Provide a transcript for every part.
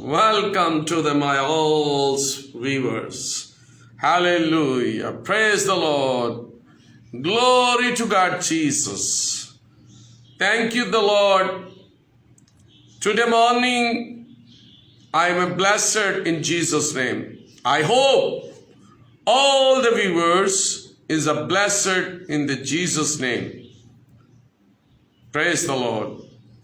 Welcome to my all viewers. Hallelujah. Praise the Lord. Glory to God Jesus. Thank you, the Lord. Today morning, I am blessed in Jesus' name. I hope all the viewers is a blessed in the Jesus name. Praise the Lord.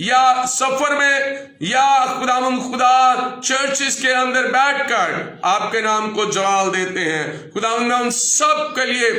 یا سفر میں یا خدا churches کے اندر بیٹھ کر آپ کے نام کو جلال دیتے ہیں، خدا میں ان سب کے لیے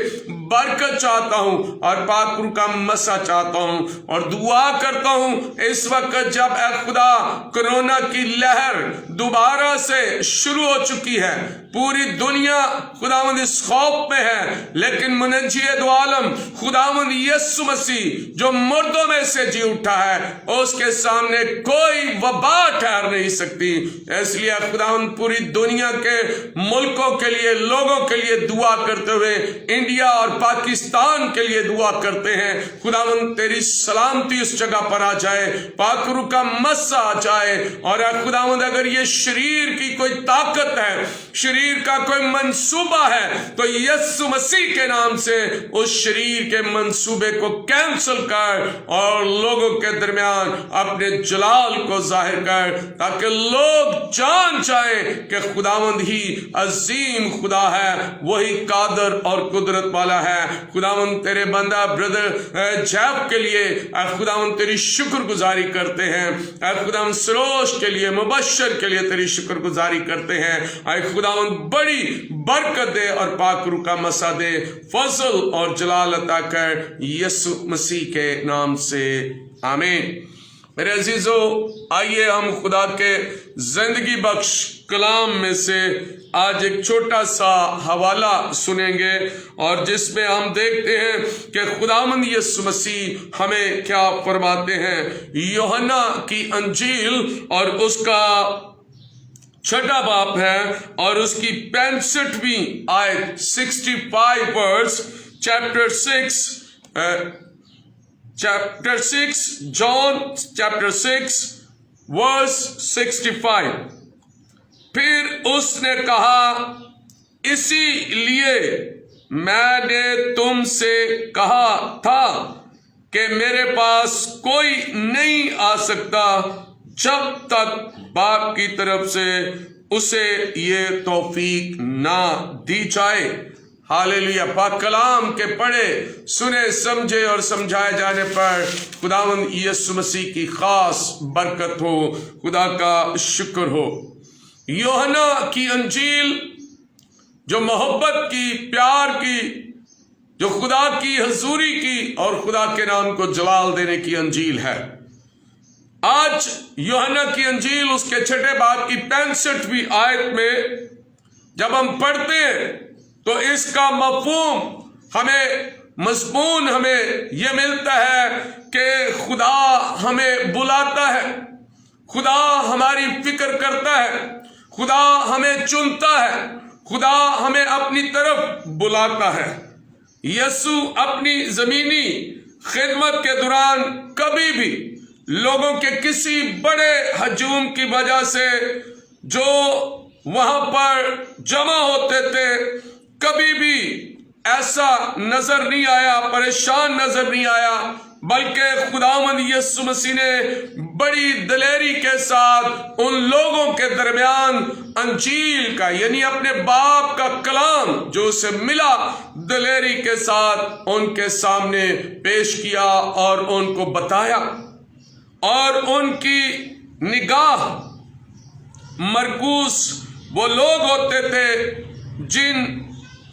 برکت چاہتا ہوں اور پاک روح کا مسا چاہتا ہوں، اور دعا کرتا ہوں اس وقت جب اے خدا کرونا کی لہر دوبارہ سے شروع ہو چکی ہے، پوری دنیا خداوند اس خوف میں ہے، لیکن منجی دو عالم خداوند یسوع مسیح جو مردوں میں سے جی اٹھا ہے، اس کے سامنے کوئی وبا ٹھہر نہیں سکتی۔ اس لیے خداوند پوری دنیا کے ملکوں کے لیے، لوگوں کے لیے دعا کرتے ہوئے انڈیا اور پاکستان کے لیے دعا کرتے ہیں، خداوند تیری سلامتی اس جگہ پر آ جائے، پاک روح کا مسا آ جائے، اور اے خداوند اگر یہ شریر کی کوئی طاقت ہے، شریر کا کوئی منصوبہ ہے، تو یسوع مسیح کے نام سے اس شریر کے منصوبے کو کینسل کر اور لوگوں کے درمیان اپنے جلال کو ظاہر کر، تاکہ لوگ جان جائیں کہ خداوند ہی عظیم خدا ہے، وہی قادر اور قدرت والا ہے۔ خداوند تیرے بندہ بردر جیب کے لیے اے خداوند تیری شکر گزاری کرتے ہیں، اے خداوند سروش کے لیے، مبشر کے لیے تیری شکر گزاری کرتے ہیں، اے خداوند بڑی برکت دے اور پاک روح کا مسا دے، فضل اور جلال عطا کر، یسوع مسیح کے نام سے آمین۔ میرے عزیزو، آئیے ہم خدا کے زندگی بخش کلام میں سے آج ایک چھوٹا سا حوالہ سنیں گے، اور جس میں ہم دیکھتے ہیں کہ خداوند یسوع مسیح ہمیں کیا فرماتے ہیں۔ یوحنا کی انجیل اور اس کا 6 باب ہے اور اس کی 65ویں آیت 65 ورس chapter 6 John chapter 6 verse 65۔ پھر اس نے کہا، اسی لیے میں نے تم سے کہا تھا کہ میرے پاس کوئی نہیں آ سکتا جب تک باپ کی طرف سے اسے یہ توفیق نہ دی جائے۔ ہاللیلویا۔ پاک کلام کے پڑھے، سنے، سمجھے اور سمجھائے جانے پر خداوند یسوع مسیح کی خاص برکت ہو، خدا کا شکر ہو۔ یوحنا کی انجیل جو محبت کی، پیار کی، جو خدا کی حضوری کی اور خدا کے نام کو جلال دینے کی انجیل ہے۔ آج یوحنا کی انجیل اس کے 6 باب کی 65ویں آیت میں جب ہم پڑھتے ہیں تو اس کا مفہوم مضمون ہمیں یہ ملتا ہے کہ خدا ہمیں بلاتا ہے، خدا ہماری فکر کرتا ہے، خدا ہمیں چنتا ہے، خدا ہمیں اپنی طرف بلاتا ہے۔ یسوع اپنی زمینی خدمت کے دوران کبھی بھی لوگوں کے کسی بڑے ہجوم کی وجہ سے جو وہاں پر جمع ہوتے تھے، کبھی بھی ایسا نظر نہیں آیا، پریشان نظر نہیں آیا، بلکہ خداوند یسوع مسیح نے بڑی دلیری کے ساتھ ان لوگوں کے درمیان انجیل کا، یعنی اپنے باپ کا کلام جو اسے ملا، دلیری کے ساتھ ان کے سامنے پیش کیا اور ان کو بتایا، اور ان کی نگاہ مرکوز وہ لوگ ہوتے تھے جن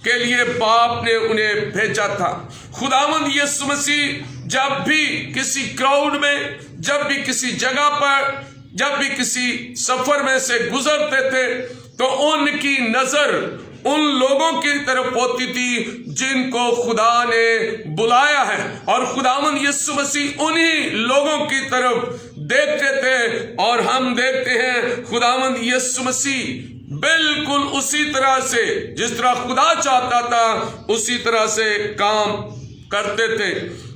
کے لیے باپ نے انہیں بھیجا تھا۔ خداوند یسوع مسیح جب بھی کسی کراؤڈ میں، جب بھی کسی جگہ پر، جب بھی کسی سفر میں سے گزرتے تھے تو ان کی نظر ان لوگوں کی طرف ہوتی تھی جن کو خدا نے بلایا ہے، اور خداوند یسوع مسیح انہی لوگوں کی طرف دیکھتے تھے، اور ہم دیکھتے ہیں خداوند یسوع مسیح بالکل اسی طرح سے جس طرح خدا چاہتا تھا اسی طرح سے کام کرتے تھے۔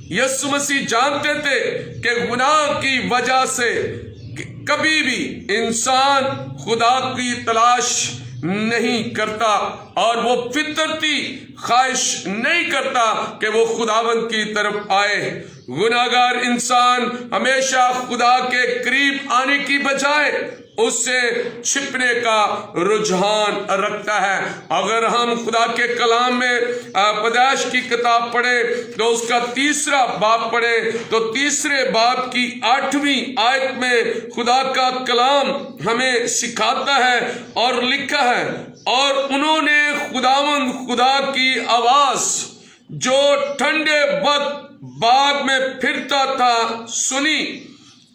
یسوع مسیح جانتے تھے کہ گناہ کی وجہ سے کبھی بھی انسان خدا کی تلاش نہیں کرتا، اور وہ فطرتی خواہش نہیں کرتا کہ وہ خداوند کی طرف آئے۔ گناہگار انسان ہمیشہ خدا کے قریب آنے کی بجائے اس سے چھپنے کا رجحان رکھتا ہے۔ اگر ہم خدا کے کلام میں پیدائش کی کتاب پڑھیں تو اس کا 3 باب پڑھیں تو 3 باب کی 8ویں آیت میں خدا کا کلام ہمیں سکھاتا ہے اور لکھا ہے، اور انہوں نے خداوند خدا کی آواز جو ٹھنڈے وقت باغ میں پھرتا تھا سنی،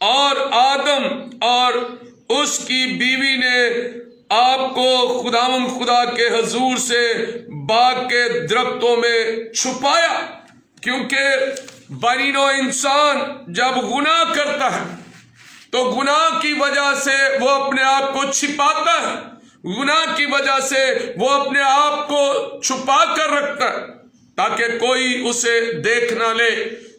اور آدم اور اس کی بیوی نے آپ کو خداوند خدا کے حضور سے باغ کے درختوں میں چھپایا، کیونکہ بنی نوع انسان جب گناہ کرتا ہے تو گناہ کی وجہ سے وہ اپنے آپ کو چھپاتا ہے، گناہ کی وجہ سے وہ اپنے آپ کو چھپا کر رکھتا ہے تاکہ کوئی اسے دیکھ نہ لے۔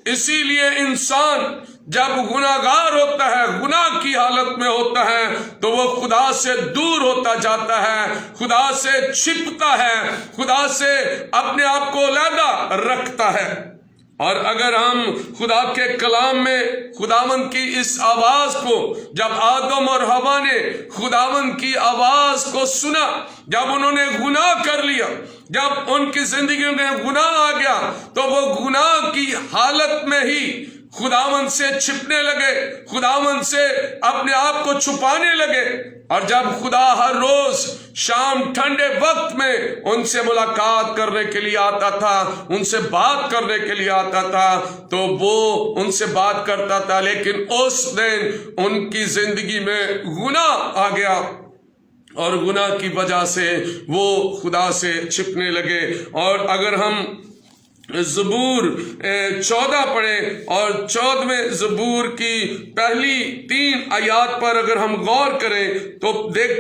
اسی لیے انسان جب گناہگار ہوتا ہے، گناہ کی حالت میں ہوتا ہے، تو وہ خدا سے دور ہوتا جاتا ہے، خدا سے چھپتا ہے، خدا سے اپنے آپ کو علیحدہ رکھتا ہے۔ اور اگر ہم خدا کے کلام میں خداوند کی اس آواز کو، جب آدم اور حوا نے خداوند کی آواز کو سنا، جب انہوں نے گناہ کر لیا، جب ان کی زندگی میں گناہ آ گیا، تو وہ گناہ کی حالت میں ہی خداوند سے چھپنے لگے، خداوند سے اپنے آپ کو چھپانے لگے۔ اور جب خدا ہر روز شام ٹھنڈے وقت میں ان سے ملاقات کرنے کے لیے آتا تھا، ان سے بات کرنے کے لیے آتا تھا، تو وہ ان سے بات کرتا تھا، لیکن اس دن ان کی زندگی میں گناہ آ گیا، اور گناہ کی وجہ سے وہ خدا سے چھپنے لگے۔ اور اگر ہم زبور 14 پڑھیں اور 14ویں زبور کی پہلی 3 آیات پر اگر ہم غور کریں تو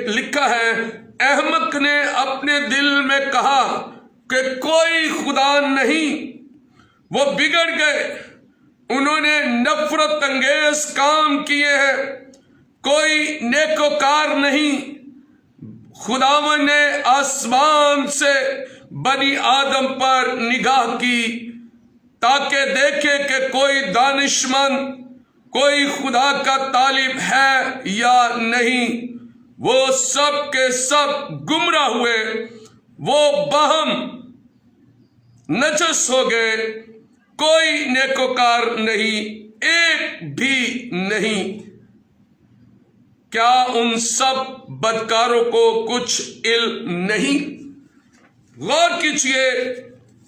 لکھا ہے، احمق نے اپنے دل میں کہا کہ کوئی خدا نہیں، وہ بگڑ گئے، انہوں نے نفرت انگیز کام کیے ہیں، کوئی نیکوکار نہیں۔ خداوند نے آسمان سے بنی آدم پر نگاہ کی تاکہ دیکھے کہ کوئی دانشمند، کوئی خدا کا طالب ہے یا نہیں۔ وہ سب کے سب گمراہ ہوئے، وہ باہم نجس ہو گئے، کوئی نیکوکار نہیں، ایک بھی نہیں۔ کیا ان سب بدکاروں کو کچھ علم نہیں؟ غور کیجئے،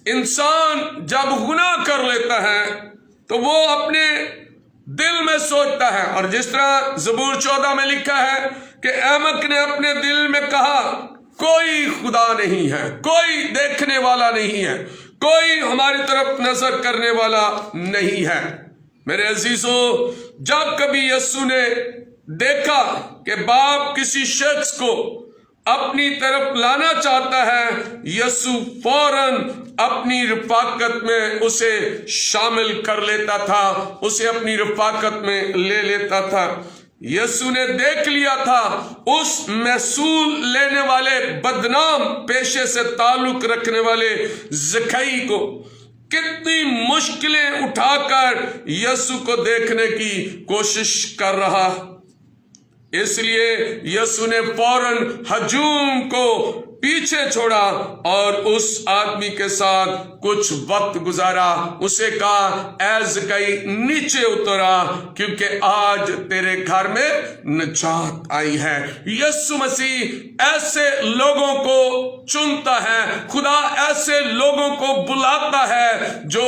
انسان جب گناہ کر لیتا ہے تو وہ اپنے دل میں سوچتا ہے، اور جس طرح زبور 14 میں لکھا ہے کہ احمق نے اپنے دل میں کہا کوئی خدا نہیں ہے، کوئی دیکھنے والا نہیں ہے، کوئی ہماری طرف نظر کرنے والا نہیں ہے۔ میرے عزیزو، جب کبھی یسوع نے دیکھا کہ باپ کسی شخص کو اپنی طرف لانا چاہتا ہے، یسوع فوراً اپنی رفاقت میں اسے شامل کر لیتا تھا، اسے اپنی رفاقت میں لے لیتا تھا۔ یسوع نے دیکھ لیا تھا اس محصول لینے والے بدنام پیشے سے تعلق رکھنے والے زکئی کو، کتنی مشکلیں اٹھا کر یسوع کو دیکھنے کی کوشش کر رہا۔ اس لیے یسوع نے فوراً ہجوم کو پیچھے چھوڑا اور اس آدمی کے ساتھ کچھ وقت گزارا، اسے کہا اے زکئی نیچے اترا، کیونکہ آج تیرے گھر میں نجات آئی ہے۔ یسوع مسیح ایسے لوگوں کو چنتا ہے، خدا ایسے لوگوں کو بلاتا ہے جو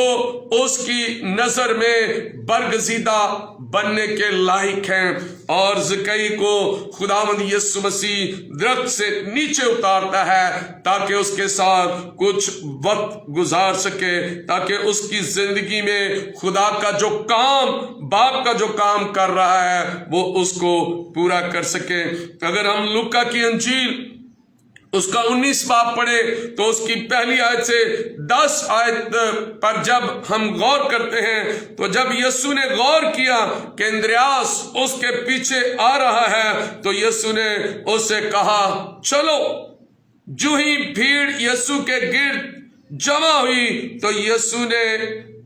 اس کی نظر میں برگزیدہ بننے کے لائق ہیں۔ اور زکئی کو خداوند یسوع مسیح درخت سے نیچے اتارتا ہے تاکہ اس کے ساتھ کچھ وقت گزار سکے، تاکہ اس کی زندگی میں خدا کا جو کام، باپ کا جو کام کر رہا ہے وہ اس کو پورا کر سکے۔ اگر ہم لوکا کی انجیل اس کا 19 باب پڑھے تو اس کی پہلی آیت سے 10 آیت پر جب ہم غور کرتے ہیں تو جب یسوع نے غور کیا کہ اندریاس اس کے پیچھے آ رہا ہے تو یسوع نے اس سے کہا چلو۔ جو ہی بھیڑ یسوع کے گرد جمع ہوئی تو یسوع نے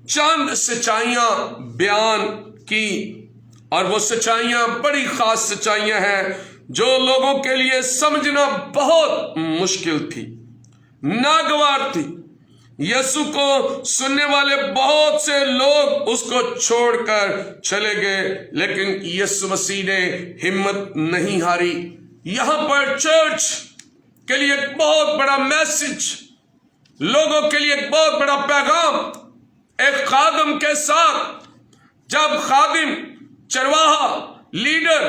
چند سچائیاں بیان کی، اور وہ سچائیاں بڑی خاص سچائیاں ہیں۔ جو لوگوں کے لیے سمجھنا بہت مشکل تھی، ناگوار تھی۔ یسوع کو سننے والے بہت سے لوگ اس کو چھوڑ کر چلے گئے، لیکن یسوع مسیح نے ہمت نہیں ہاری۔ یہاں پر چرچ کے لیے ایک بہت بڑا میسج، لوگوں کے لیے ایک بہت بڑا پیغام، ایک خادم کے ساتھ جب خادم، چرواہا، لیڈر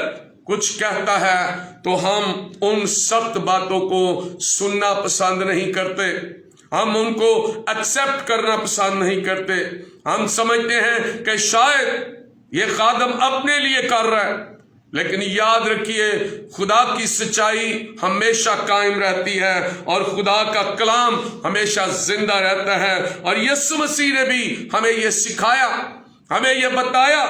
کچھ کہتا ہے تو ہم ان سخت باتوں کو سننا پسند نہیں کرتے، ہم ان کو ایکسپٹ کرنا پسند نہیں کرتے۔ ہم سمجھتے ہیں کہ شاید یہ خادم اپنے لیے کر رہا ہے، لیکن یاد رکھیے خدا کی سچائی ہمیشہ قائم رہتی ہے اور خدا کا کلام ہمیشہ زندہ رہتا ہے۔ اور یسوع مسیح نے بھی ہمیں یہ سکھایا، ہمیں یہ بتایا،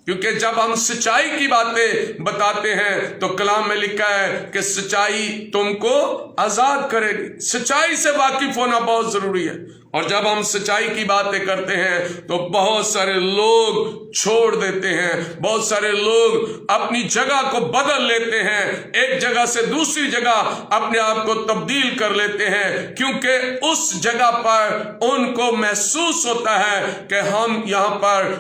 کیونکہ جب ہم سچائی کی باتیں بتاتے ہیں تو کلام میں لکھا ہے کہ سچائی تم کو آزاد کرے گی۔ سچائی سے واقف ہونا بہت ضروری ہے، اور جب ہم سچائی کی باتیں کرتے ہیں تو بہت سارے لوگ چھوڑ دیتے ہیں، بہت سارے لوگ اپنی جگہ کو بدل لیتے ہیں، ایک جگہ سے دوسری جگہ اپنے آپ کو تبدیل کر لیتے ہیں، کیونکہ اس جگہ پر ان کو محسوس ہوتا ہے کہ ہم یہاں پر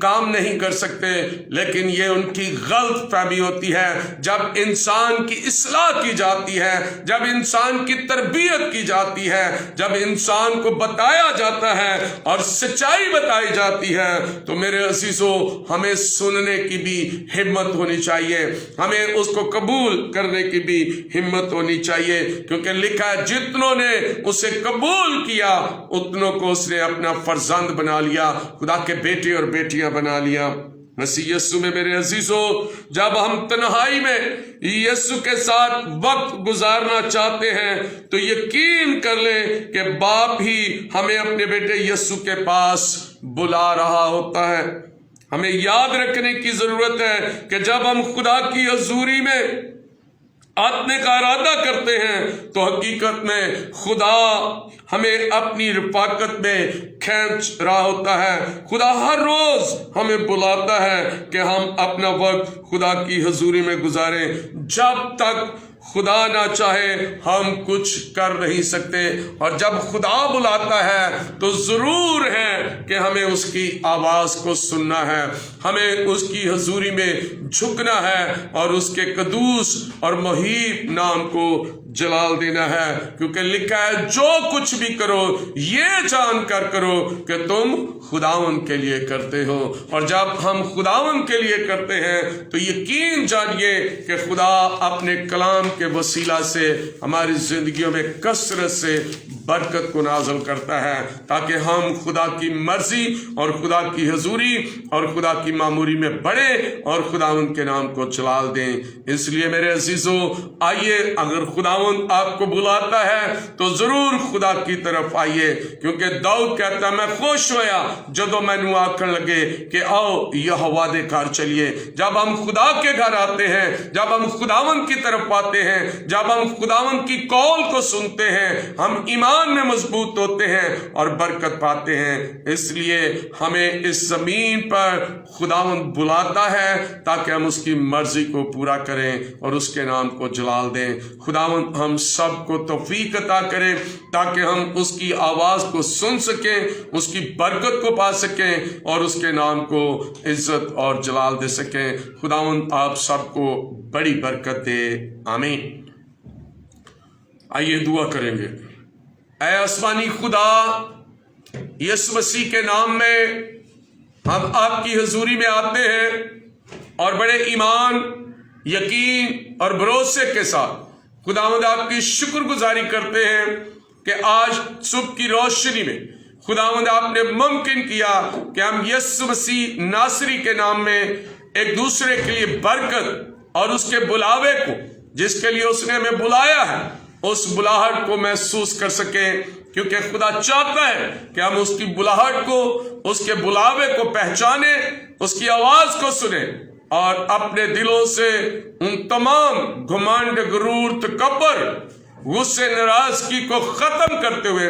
کام نہیں کر سکتے، لیکن یہ ان کی غلط فہمی ہوتی ہے۔ جب انسان کی اصلاح کی جاتی ہے، جب انسان کی تربیت کی جاتی ہے، جب انسان کو بتایا جاتا ہے اور سچائی بتائی جاتی ہے، تو میرے عزیزو ہمیں سننے کی بھی ہمت ہونی چاہیے، ہمیں اس کو قبول کرنے کی بھی ہمت ہونی چاہیے، کیونکہ لکھا ہے جتنوں نے اسے قبول کیا اتنوں کو اس نے اپنا فرزند بنا لیا، خدا کے بیٹے اور بیٹیاں بنا لیا۔ مسیح یسوع میں میرے عزیزو جب ہم تنہائی میں یسوع کے ساتھ وقت گزارنا چاہتے ہیں تو یقین کر لیں کہ باپ ہی ہمیں اپنے بیٹے یسوع کے پاس بلا رہا ہوتا ہے۔ ہمیں یاد رکھنے کی ضرورت ہے کہ جب ہم خدا کی حضوری میں آنے کا ارادہ کرتے ہیں تو حقیقت میں خدا ہمیں اپنی رفاقت میں کھینچ رہا ہوتا ہے۔ خدا ہر روز ہمیں بلاتا ہے کہ ہم اپنا وقت خدا کی حضوری میں گزاریں۔ جب تک خدا نہ چاہے ہم کچھ کر نہیں سکتے، اور جب خدا بلاتا ہے تو ضرور ہے کہ ہمیں اس کی آواز کو سننا ہے، ہمیں اس کی حضوری میں جھکنا ہے اور اس کے قدوس اور مہیب نام کو جلال دینا ہے، کیونکہ لکھا ہے جو کچھ بھی کرو یہ جان کر کرو کہ تم خداوند کے لیے کرتے ہو۔ اور جب ہم خداوند کے لیے کرتے ہیں تو یقین جانیے کہ خدا اپنے کلام کے وسیلہ سے ہماری زندگیوں میں کثرت سے برکت کو نازل کرتا ہے، تاکہ ہم خدا کی مرضی اور خدا کی حضوری اور خدا کی معموری میں بڑھیں اور خداوند کے نام کو جلال دیں۔ اس لیے میرے عزیزو آئیے، اگر خداوند آپ کو بلاتا ہے تو ضرور خدا کی طرف آئیے، کیونکہ داؤد کہتا ہے میں خوش ہویا جدو مینوں آکھن لگے کہ آؤ یہوہ دے گھر چلیے۔ جب ہم خدا کے گھر آتے ہیں، جب ہم خداوند کی طرف آتے ہیں، جب ہم خداوند کی قول کو سنتے ہیں، ہم ایمان میں مضبوط ہوتے ہیں اور برکت پاتے ہیں۔ اس لیے ہمیں اس زمین پر خداوند بلاتا ہے تاکہ ہم اس کی مرضی کو پورا کریں اور اس کے نام کو جلال دیں۔ خداوند ہم سب کو توفیق عطا کرے تاکہ ہم اس کی آواز کو سن سکیں، اس کی برکت کو پا سکیں اور اس کے نام کو عزت اور جلال دے سکیں۔ خداوند آپ سب کو بڑی برکت دے، آمین۔ آئیے دعا کریں گے۔ اے آسمانی خدا، یسوع مسیح کے نام میں ہم آپ کی حضوری میں آتے ہیں اور بڑے ایمان، یقین اور بھروسے کے ساتھ خداوند آپ کی شکر گزاری کرتے ہیں کہ آج صبح کی روشنی میں خداوند آپ نے ممکن کیا کہ ہم یسوع مسیح ناصری کے نام میں ایک دوسرے کے لیے برکت اور اس کے بلاوے کو جس کے لیے اس نے ہمیں بلایا ہے اس بلاہٹ کو محسوس کر سکیں، کیونکہ خدا چاہتا ہے کہ ہم اس کی بلاہٹ کو، اس کے بلاوے کو پہچانیں، اس کی آواز کو سنیں اور اپنے دلوں سے ان تمام گھمنڈ، غرور، تکبر، غصے، ناراضگی کو ختم کرتے ہوئے